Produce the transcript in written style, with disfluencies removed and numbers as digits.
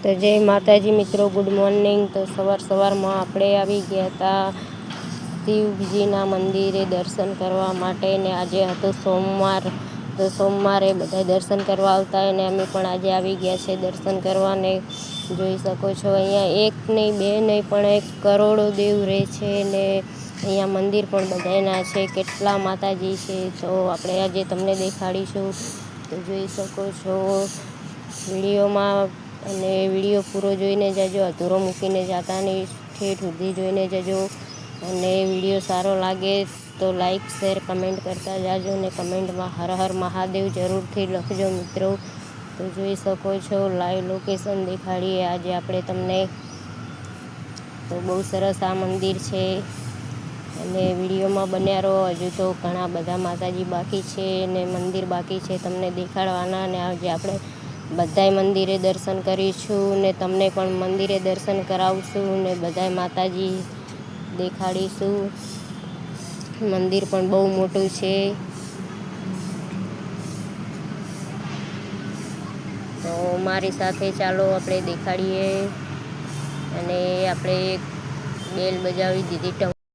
તો જય માતાજી મિત્રો, ગુડ મોર્નિંગ। તો સવારમાં આપણે આવી ગયા હતા શિવજીના મંદિરે દર્શન કરવા માટે ને આજે હતો સોમવાર। તો સોમવારે બધા દર્શન કરવા આવતા અને અમે પણ આજે આવી ગયા છે દર્શન કરવાને। જોઈ શકો છો અહીંયા એક નહીં બે નહીં પણ 1 કરોડો દેવ રહે છે ને અહીંયા મંદિર પણ બધાયના છે, કેટલા માતાજી છે તો આપણે આજે તમને દેખાડીશું। તો જોઈ શકો છો વિડીયોમાં, અને વિડીયો પૂરો જોઈને જજો, અધૂરો મૂકીને જાતા નહીં, ઠેઠ સુધી જોઈને જજો। અને વિડીયો સારો લાગે તો લાઈક શેર કમેન્ટ કરતા જાજો ને કમેન્ટમાં હર હર મહાદેવ જરૂરથી લખજો મિત્રો। તો જોઈ શકો છો લાઈવ લોકેશન દેખાડીએ આજે આપણે તમને। તો બહુ સરસ આ મંદિર છે અને વિડીયોમાં બન્યા રહો, હજુ તો ઘણા બધા માતાજી બાકી છે ને મંદિર બાકી છે તમને દેખાડવાના। અને આજે આપણે બધાય મંદિરે દર્શન કરીશું ને તમને પણ મંદિરે દર્શન કરાવશું ને બધાય માતાજી દેખાડીશું। મંદિર પણ બહુ મોટું છે। તો મારી સાથે ચાલો આપણે દેખાડીએ। અને આપણે બેલ બજાવી દીધી।